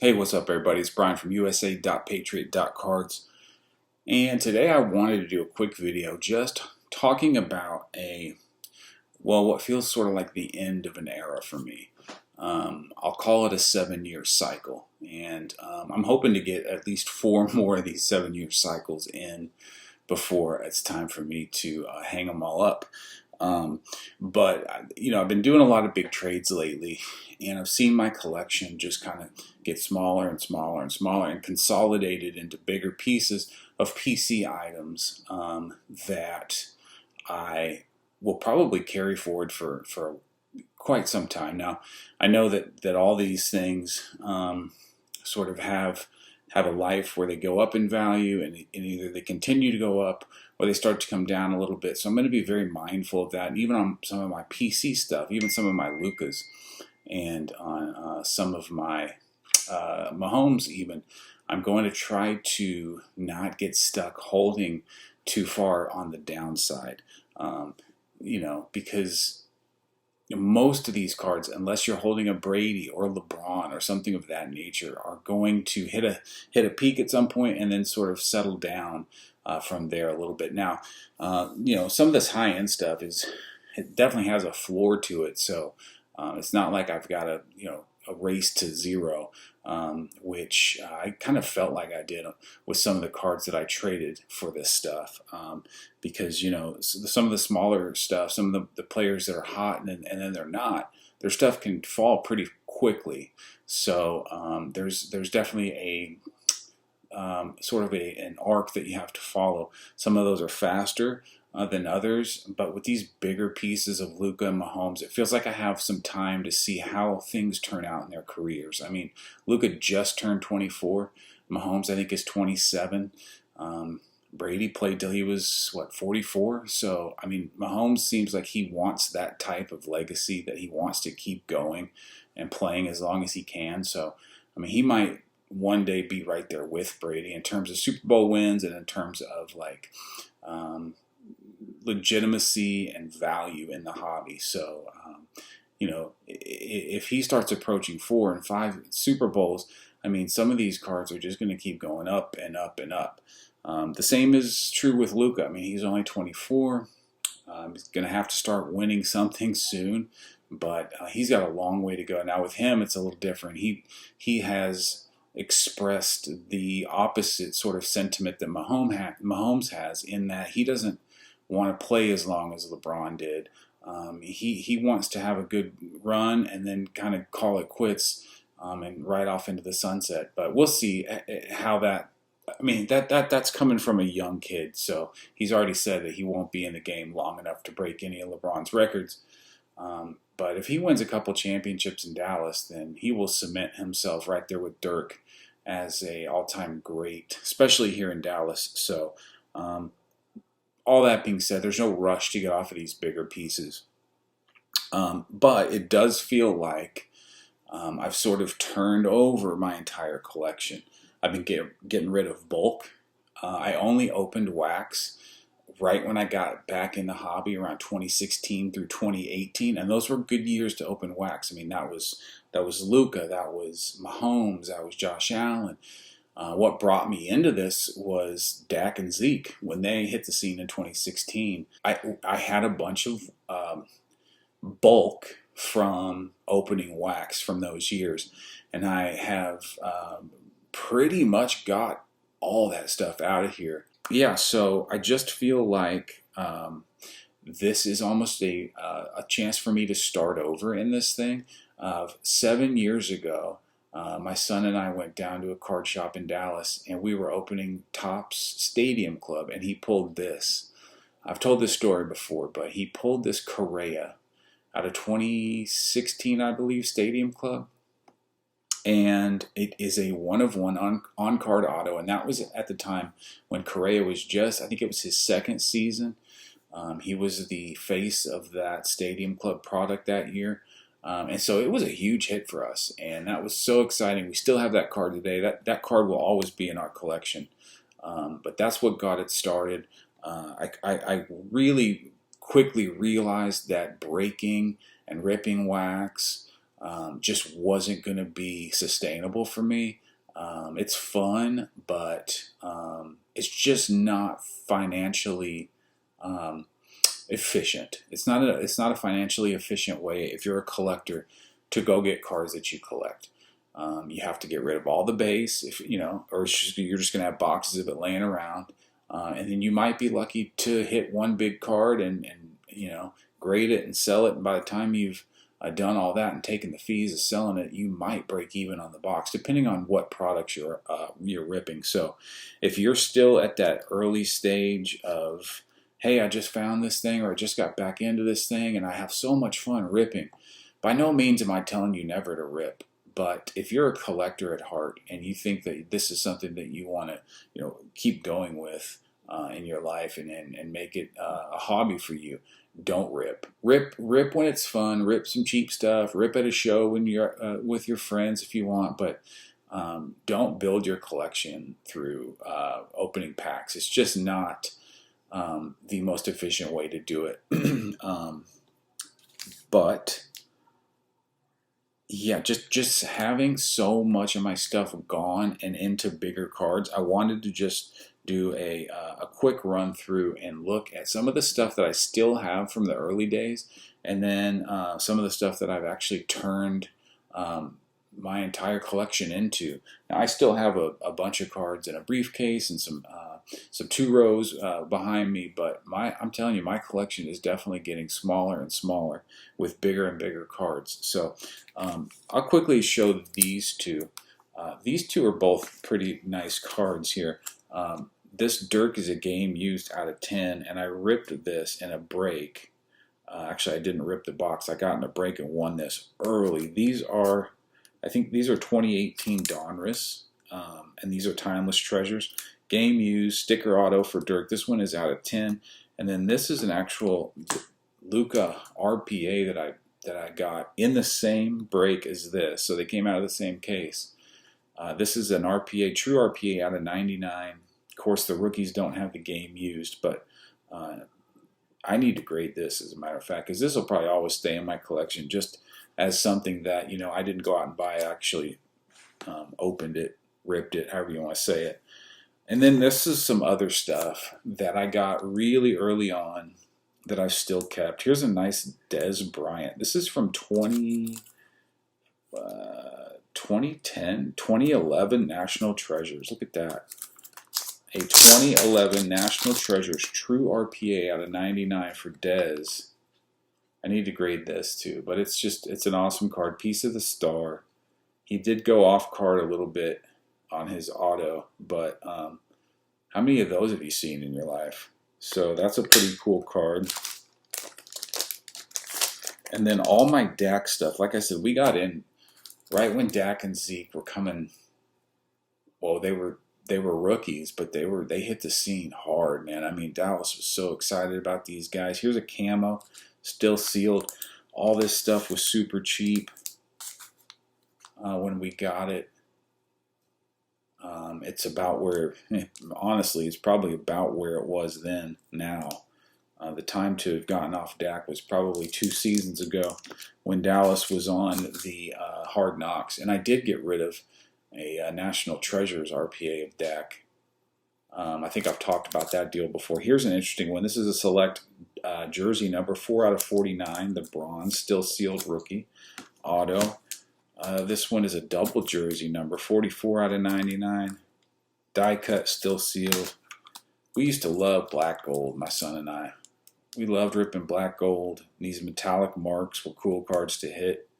Hey, what's up, everybody? It's Brian from USA.Patriot.Cards, and today I wanted to do a quick video just talking about what feels sort of like the end of an era for me. I'll call it a 7-year cycle, and I'm hoping to get at least 4 more of these 7-year cycles in before it's time for me to hang them all up. But I've been doing a lot of big trades lately, and I've seen my collection just kind of get smaller and smaller and smaller and consolidated into bigger pieces of PC items that I will probably carry forward for quite some time. Now, I know that all these things sort of have a life where they go up in value, and either they continue to go up or they start to come down a little bit. So I'm going to be very mindful of that. And even on some of my PC stuff, even some of my Lukas, and on some of my Mahomes even, I'm going to try to not get stuck holding too far on the downside. Because most of these cards, unless you're holding a Brady or LeBron or something of that nature, are going to hit a peak at some point and then sort of settle down from there a little bit. Now, some of this high end stuff it definitely has a floor to it, so it's not like I've got a race to zero, which I kind of felt like I did with some of the cards that I traded for this stuff, because some of the smaller stuff, some of the players that are hot and then they're not, their stuff can fall pretty quickly. So there's definitely a sort of an arc that you have to follow. Some of those are faster than others, but with these bigger pieces of Luka and Mahomes, it feels like I have some time to see how things turn out in their careers. I mean, Luka just turned 24. Mahomes, I think, is 27. Brady played till he was, 44? So, I mean, Mahomes seems like he wants that type of legacy, that he wants to keep going and playing as long as he can. So, I mean, he might one day be right there with Brady in terms of Super Bowl wins and in terms of legitimacy and value in the hobby. So, if he starts approaching 4 and 5 Super Bowls, I mean, some of these cards are just going to keep going up and up and up. The same is true with Luka. I mean, he's only 24. He's going to have to start winning something soon, but he's got a long way to go. Now, with him, it's a little different. He has expressed the opposite sort of sentiment that Mahomes has, in that he doesn't want to play as long as LeBron did. He wants to have a good run and then kind of call it quits and ride off into the sunset. But we'll see how that. I mean, that's coming from a young kid, so he's already said that he won't be in the game long enough to break any of LeBron's records. But if he wins a couple championships in Dallas, then he will cement himself right there with Dirk as a all-time great, especially here in Dallas. So, all that being said, there's no rush to get off of these bigger pieces. But it does feel like I've sort of turned over my entire collection. I've been getting rid of bulk. I only opened wax right when I got back in the hobby around 2016 through 2018, and those were good years to open wax. I mean, that was Luka, that was Mahomes, that was Josh Allen. What brought me into this was Dak and Zeke. When they hit the scene in 2016, I had a bunch of bulk from opening wax from those years, and I have pretty much got all that stuff out of here. Yeah, so I just feel like this is almost a chance for me to start over in this thing. 7 years ago, my son and I went down to a card shop in Dallas, and we were opening Topps Stadium Club, and he pulled this. I've told this story before, but he pulled this Correa out of 2016, I believe, Stadium Club. And it is a one-of-one on-card auto, and that was at the time when Correa was I think it was his second season. He was the face of that Stadium Club product that year. And so it was a huge hit for us, and that was so exciting. We still have that card today. That card will always be in our collection. But that's what got it started. I really quickly realized that breaking and ripping wax just wasn't going to be sustainable for me. It's fun, but it's just not financially efficient. It's not a financially efficient way if you're a collector to go get cards that you collect. You have to get rid of all the base, if you know, or you're just going to have boxes of it laying around, and then you might be lucky to hit one big card and grade it and sell it. And by the time you've done all that and taken the fees of selling it, you might break even on the box, depending on what products you're ripping. So, if you're still at that early stage of, hey, I just found this thing, or I just got back into this thing, and I have so much fun ripping, by no means am I telling you never to rip. But if you're a collector at heart and you think that this is something that you want to, keep going with in your life and make it a hobby for you, don't rip. Rip when it's fun. Rip some cheap stuff. Rip at a show when you're with your friends if you want. But don't build your collection through opening packs. It's just not the most efficient way to do it. But yeah, just having so much of my stuff gone and into bigger cards, I wanted to just do a quick run through and look at some of the stuff that I still have from the early days, and then some of the stuff that I've actually turned my entire collection into. Now, I still have a bunch of cards in a briefcase and some two rows behind me, but I'm telling you, my collection is definitely getting smaller and smaller with bigger and bigger cards. So I'll quickly show these two. These two are both pretty nice cards here. This Dirk is a game used out of 10, and I ripped this in a break. Actually, I didn't rip the box. I got in a break and won this early. I think these are 2018 Donruss, and these are Timeless Treasures. Game used, sticker auto for Dirk. This one is out of 10. And then this is an actual Luka RPA that I got in the same break as this. So they came out of the same case. This is an RPA, true RPA out of 99. Of course, the rookies don't have the game used, but I need to grade this, as a matter of fact, because this will probably always stay in my collection just as something that, I didn't go out and buy. I actually opened it, ripped it, however you want to say it. And then this is some other stuff that I got really early on that I've still kept. Here's a nice Dez Bryant. This is from 2010, 2011 National Treasures. Look at that. A 2011 National Treasures True RPA out of 99 for Dez. I need to grade this too, but it's an awesome card. Piece of the Star. He did go off card a little bit on his auto, but how many of those have you seen in your life? So that's a pretty cool card. And then all my Dak stuff, like I said, we got in right when Dak and Zeke were coming. Well, they were rookies, but they hit the scene hard, man. I mean, Dallas was so excited about these guys. Here's a camo, still sealed. All this stuff was super cheap when we got it. It's about where, honestly, it's probably about where it was then, now. The time to have gotten off Dak was probably 2 seasons ago when Dallas was on the Hard Knocks. And I did get rid of a National Treasures RPA of Dak. I think I've talked about that deal before. Here's an interesting one. This is a select jersey number 4 out of 49, the bronze, still sealed rookie auto. This one is a double jersey number 44 out of 99, die cut, still sealed. We used to love black gold, my son and I. We loved ripping black gold. These metallic marks were cool cards to hit.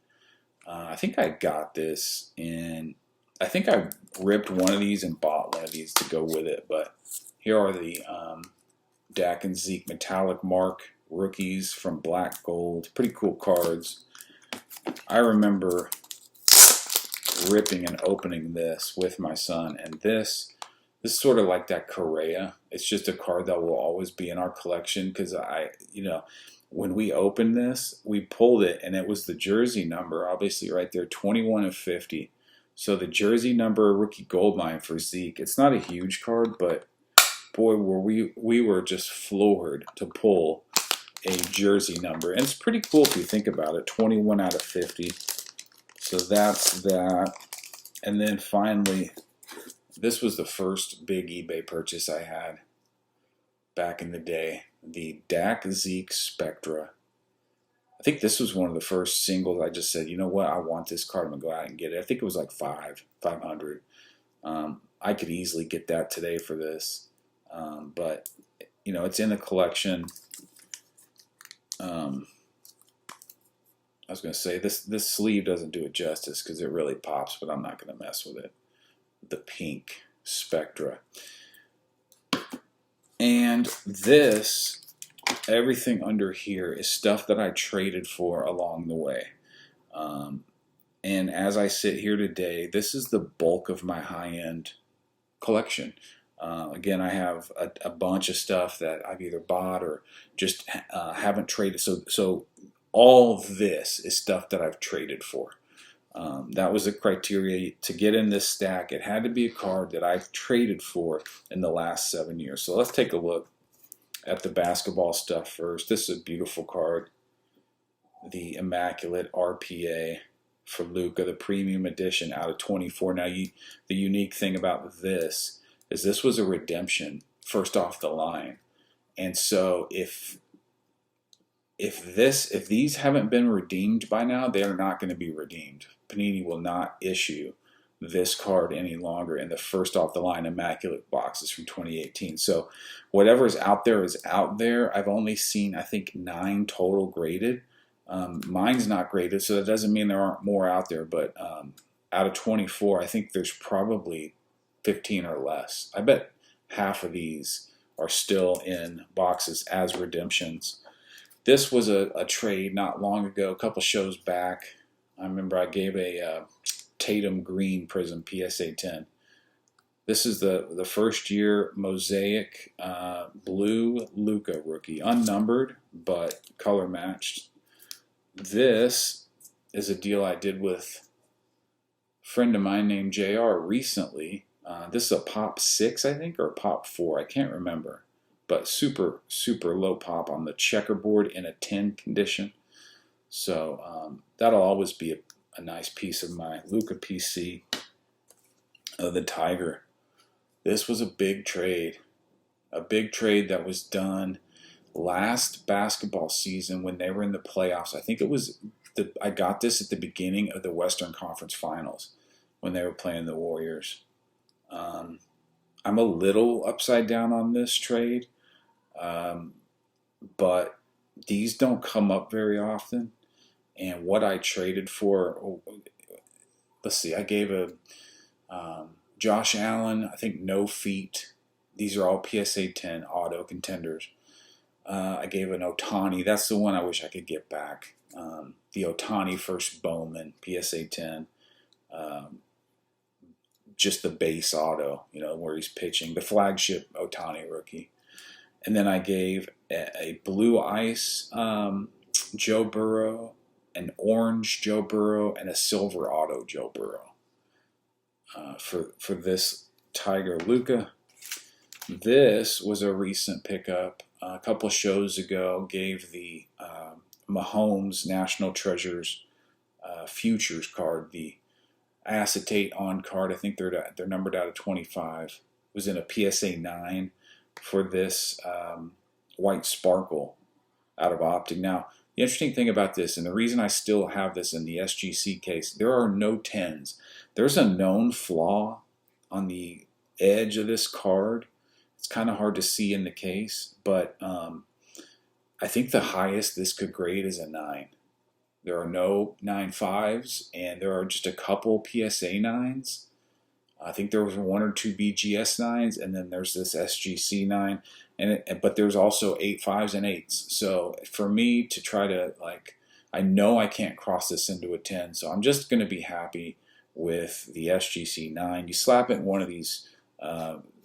I think I got this in, I think I ripped one of these and bought one of these to go with it. But here are the Dak and Zeke metallic mark rookies from black gold. Pretty cool cards. I remember ripping and opening this with my son, and this is sort of like that Correa. It's just a card that will always be in our collection because when we opened this, we pulled it and it was the jersey number, obviously right there, 21 of 50. So the jersey number rookie gold mine for Zeke. It's not a huge card, but boy, we were just floored to pull a jersey number. And it's pretty cool if you think about it, 21 out of 50. So that's that. And then finally, this was the first big eBay purchase I had back in the day. The Dak Zeke Spectra. I think this was one of the first singles I just said, you know what, I want this card. I'm going to go out and get it. I think it was like 500. I could easily get that today for this. But, you know, it's in the collection. I was going to say, this sleeve doesn't do it justice because it really pops, but I'm not going to mess with it. The pink Spectra. And this, everything under here is stuff that I traded for along the way. And as I sit here today, this is the bulk of my high-end collection. Again, I have a bunch of stuff that I've either bought or just haven't traded. So all of this is stuff that I've traded for. That was the criteria to get in this stack. It had to be a card that I've traded for in the last 7 years. So let's take a look at the basketball stuff first. This is a beautiful card. The Immaculate RPA for Luka, the premium edition out of 24. Now, the unique thing about this is this was a redemption first off the line. And so if these haven't been redeemed by now, they are not going to be redeemed. Panini will not issue this card any longer in the first off the line Immaculate boxes from 2018. So whatever is out there is out there. I've only seen, I think, 9 total graded. Mine's not graded, so that doesn't mean there aren't more out there, but out of 24, I think there's probably 15 or less. I bet half of these are still in boxes as redemptions. This was a trade not long ago, a couple shows back. I remember I gave a Tatum Green Prism PSA 10. This is the first year Mosaic Blue Luka rookie. Unnumbered, but color matched. This is a deal I did with a friend of mine named JR recently. This is a Pop 6, I think, or a Pop 4. I can't remember. But super, super low pop on the checkerboard in a 10 condition. So that'll always be a nice piece of my Luka PC. The Tiger. This was a big trade. A big trade that was done last basketball season when they were in the playoffs. I think it was, I got this at the beginning of the Western Conference Finals when they were playing the Warriors. I'm a little upside down on this trade. But these don't come up very often. And what I traded for, let's see, I gave a Josh Allen, I think no feet. These are all PSA 10 auto contenders. I gave an Ohtani. That's the one I wish I could get back. The Ohtani first Bowman PSA 10. Just the base auto, you know, where he's pitching. The flagship Ohtani rookie. And then I gave a blue ice Joe Burrow, an orange Joe Burrow, and a silver auto Joe Burrow for this Tiger Luka. This was a recent pickup. A couple of shows ago, gave the Mahomes National Treasures Futures card, the acetate on card. I think they're numbered out of 25. It was in a PSA 9 for this white sparkle out of Optic. Now, the interesting thing about this, and the reason I still have this in the SGC case, there are no 10s. There's a known flaw on the edge of this card. It's kind of hard to see in the case, but I think the highest this could grade is a 9. There are no 9.5s, and there are just a couple PSA 9s. I think there was 1 or 2 BGS 9s, and then there's this SGC 9, but there's also 8.5s and 8s. So for me to try to, like, I know I can't cross this into a 10, so I'm just going to be happy with the SGC 9. You slap it in one of these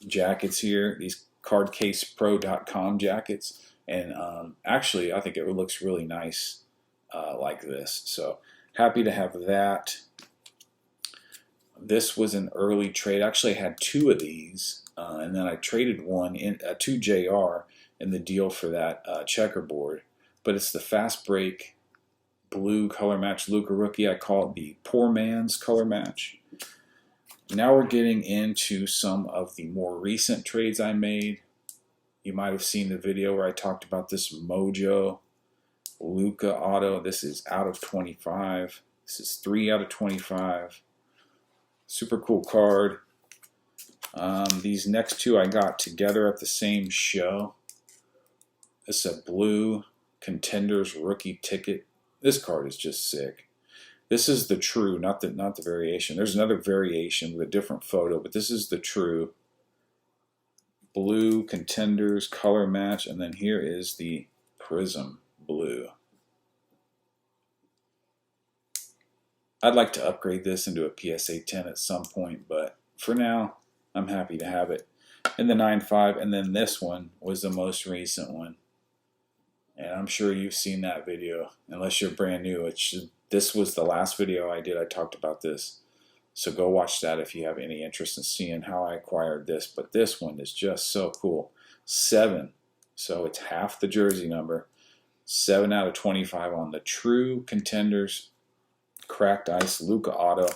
jackets here, these cardcasepro.com jackets, and actually I think it looks really nice like this. So happy to have that. This was an early trade. Actually, I had 2 of these, and then I traded one to JR in the deal for that checkerboard. But it's the Fast Break blue color match Luka rookie. I call it the poor man's color match. Now we're getting into some of the more recent trades I made. You might have seen the video where I talked about this Mojo Luka auto. This is out of 25. This is 3 out of 25. Super cool card. These next two I got together at the same show. This is a blue Contenders rookie ticket. This card is just sick. This is the true, not the variation. There's another variation with a different photo, but this is the true blue Contenders color match, and then here is the Prism blue. I'd like to upgrade this into a PSA 10 at some point, but for now, I'm happy to have it in the 9.5, and then this one was the most recent one. And I'm sure you've seen that video, unless you're brand new. This was the last video I did. I talked about this. So go watch that if you have any interest in seeing how I acquired this. But this one is just so cool. 7. So it's half the jersey number. 7 out of 25 on the true Contenders cracked ice Luka auto.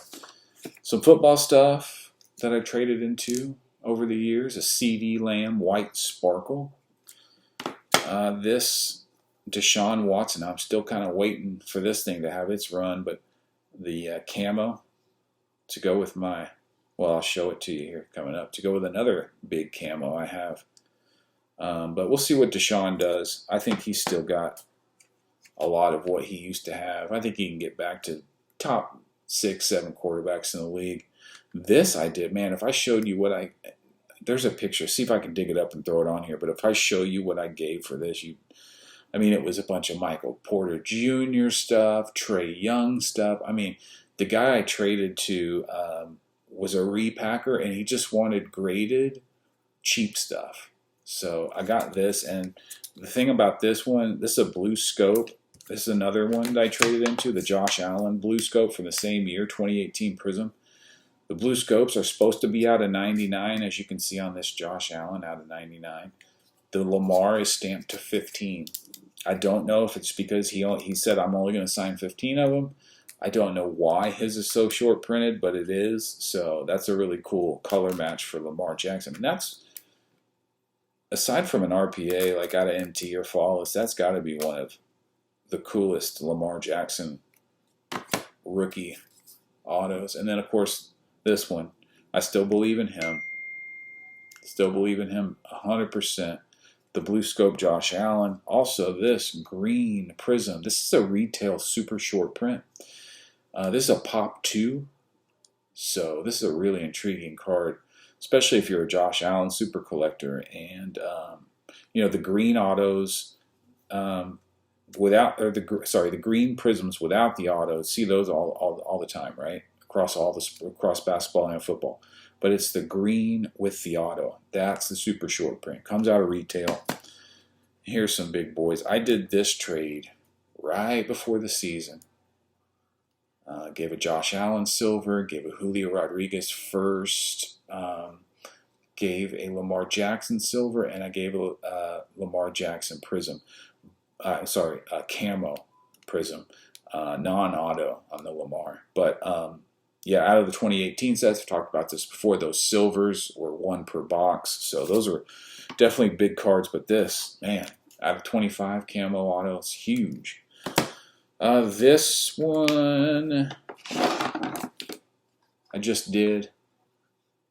Some football stuff that I traded into over the years. A CD Lamb white sparkle. This Deshaun Watson, I'm still kind of waiting for this thing to have its run, but the camo to go with my, well, I'll show it to you here coming up, to go with another big camo I have. But we'll see what Deshaun does. I think he's still got a lot of what he used to have. I think he can get back to top 6, 7 quarterbacks in the league. This I did, man, if I showed you what there's a picture, see if I can dig it up and throw it on here, but if I show you what I gave for this, I mean, it was a bunch of Michael Porter Jr. stuff, Trey Young stuff. I mean, the guy I traded to was a repacker, and he just wanted graded, cheap stuff. So I got this, and the thing about this one, this is a blue scope. This is another one that I traded into, the Josh Allen blue scope from the same year, 2018 Prism. The blue scopes are supposed to be out of 99, as you can see on this Josh Allen, out of 99. The Lamar is stamped to 15. I don't know if it's because he said I'm only going to sign 15 of them. I don't know why his is so short printed, but it is. So that's a really cool color match for Lamar Jackson. And that's, aside from an RPA like out of MT or Flawless, that's got to be one of the coolest Lamar Jackson rookie autos. And then, of course, this one. I still believe in him. Still believe in him 100%. The blue scope Josh Allen. Also this green Prism. This is a retail super short print. This is a Pop 2. So this is a really intriguing card, especially if you're a Josh Allen super collector. And you know, the green autos the green prisms without the autos. See those all the time, right? Across basketball and football. But it's the green with the auto. That's the super short print. Comes out of retail. Here's some big boys. I did this trade right before the season. Gave a Josh Allen silver, gave a Julio Rodriguez first, gave a Lamar Jackson silver, and I gave a Lamar Jackson prism. Camo prism, non-auto on the Lamar. But yeah, out of the 2018 sets, I've talked about this before, those silvers were 1 per box. So those are definitely big cards. But this, man, out of 25 camo auto, it's huge. This one I just did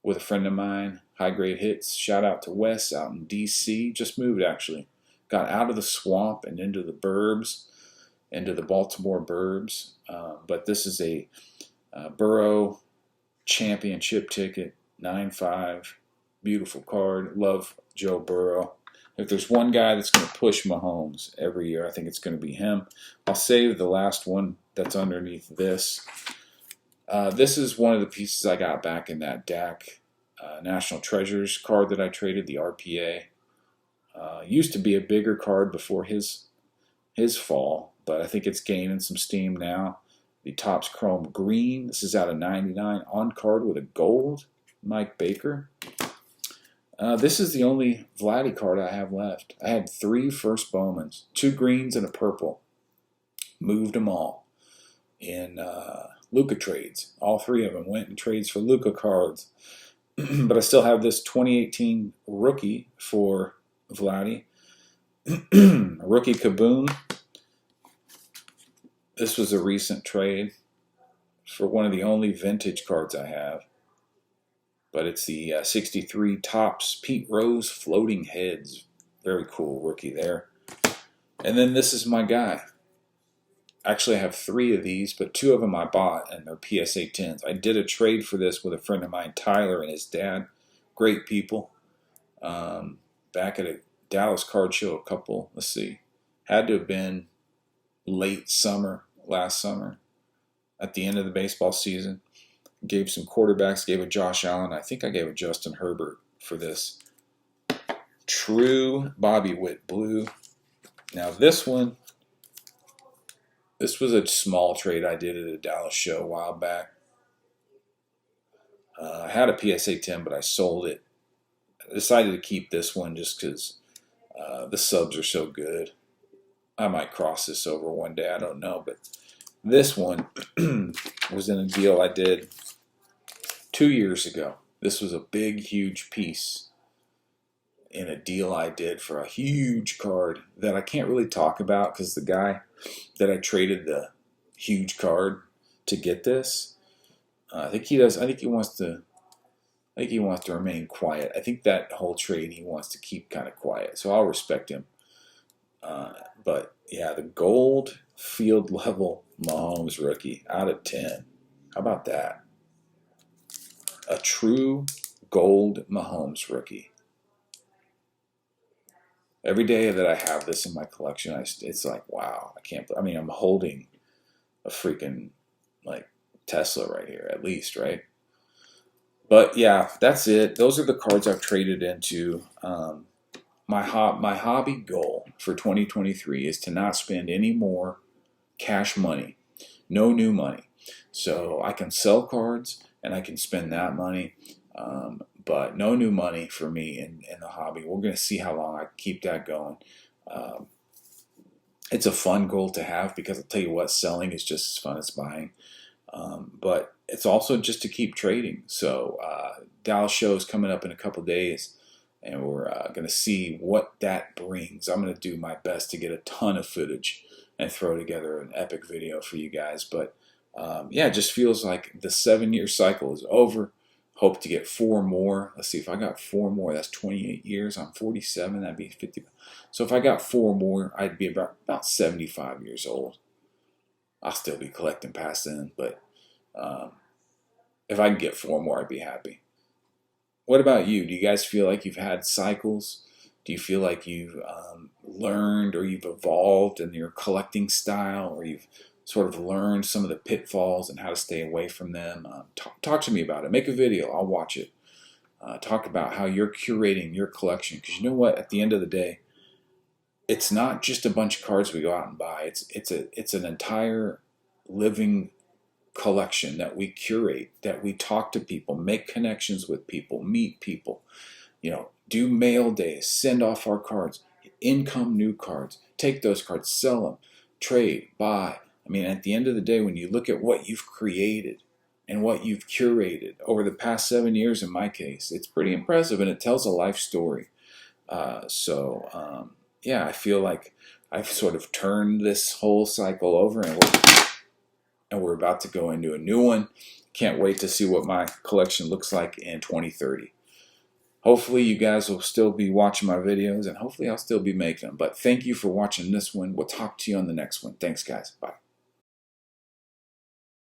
with a friend of mine, High Grade Hits. Shout out to Wes out in DC. Just moved, actually. Got out of the swamp and into the burbs, into the Baltimore burbs. But this is a Burrow championship ticket, 9.5. Beautiful card. Love Joe Burrow. If there's one guy that's going to push Mahomes every year, I think it's going to be him. I'll save the last one that's underneath this. This is one of the pieces I got back in that Dak National Treasures card that I traded, the RPA. Used to be a bigger card before his fall, but I think it's gaining some steam now. The Topps Chrome Green. This is out of 99 on card with a gold Mike Baker. This is the only Vladdy card I have left. I had 3 first Bowmans, 2 greens and a purple. moved them all in Luka trades. All three of them went in trades for Luka cards. But I still have this 2018 rookie for Vladdy. Rookie Kaboom. This was a recent trade for one of the only vintage cards I have. But it's the 63 Topps Pete Rose Floating Heads. Very cool rookie there. And then this is my guy. Actually, I have 3 of these, but 2 of them I bought, and they're PSA 10s. I did a trade for this with a friend of mine, Tyler, and his dad. Great people. Back at a Dallas card show a couple, let's see, had to have been late summer, last summer, at the end of the baseball season. Gave some quarterbacks, gave a Josh Allen. I think I gave a Justin Herbert for this. True Bobby Witt Blue. Now this one, this was a small trade I did at a Dallas show a while back. I had a PSA 10, but I sold it. I decided to keep this one just because the subs are so good. I might cross this over one day, I don't know. But this one was in a deal I did 2 years ago. This was a big, huge piece in a deal I did for a huge card that I can't really talk about because the guy that I traded the huge card to get this, I think he wants to remain quiet. I think that whole trade he wants to keep kind of quiet, so I'll respect him. But yeah, the gold field level Mahomes rookie out of 10. How about that? A true gold Mahomes rookie. Every day that I have this in my collection, it's like, wow, I can't. I mean, I'm holding a freaking like Tesla right here, at least, right? But yeah, that's it. Those are the cards I've traded into. My hobby goal for 2023 is to not spend any more cash money, no new money. So I can sell cards and I can spend that money, but no new money for me in the hobby. We're going to see how long I keep that going. It's a fun goal to have because I'll tell you what, selling is just as fun as buying. But it's also just to keep trading. So Dallas show is coming up in a couple days, and we're going to see what that brings. I'm going to do my best to get a ton of footage and throw together an epic video for you guys. But yeah, it just feels like the 7-year cycle is over. Hope to get 4 more. Let's see, if I got 4 more, that's 28 years. I'm 47, that'd be 50. So if I got 4 more, I'd be about 75 years old. I'll still be collecting past then, but if I can get 4 more, I'd be happy. What about you? Do you guys feel like you've had cycles? Do you feel like you've learned or you've evolved in your collecting style, or you've sort of learned some of the pitfalls and how to stay away from them? Talk to me about it. Make a video. I'll watch it. Talk about how you're curating your collection, because you know what? At the end of the day, it's not just a bunch of cards we go out and buy. It's an entire living collection that we curate, that we talk to people, make connections with people, meet people, do mail days, send off our cards, income new cards, take those cards, sell them, trade, buy. I mean, at the end of the day, when you look at what you've created and what you've curated over the past 7 years, in my case, it's pretty impressive, and it tells a life story. Yeah, I feel like I've sort of turned this whole cycle over, and we're about to go into a new one. Can't wait to see what my collection looks like in 2030. Hopefully you guys will still be watching my videos, and hopefully I'll still be making them. But thank you for watching this one. We'll talk to you on the next one. Thanks, guys. Bye.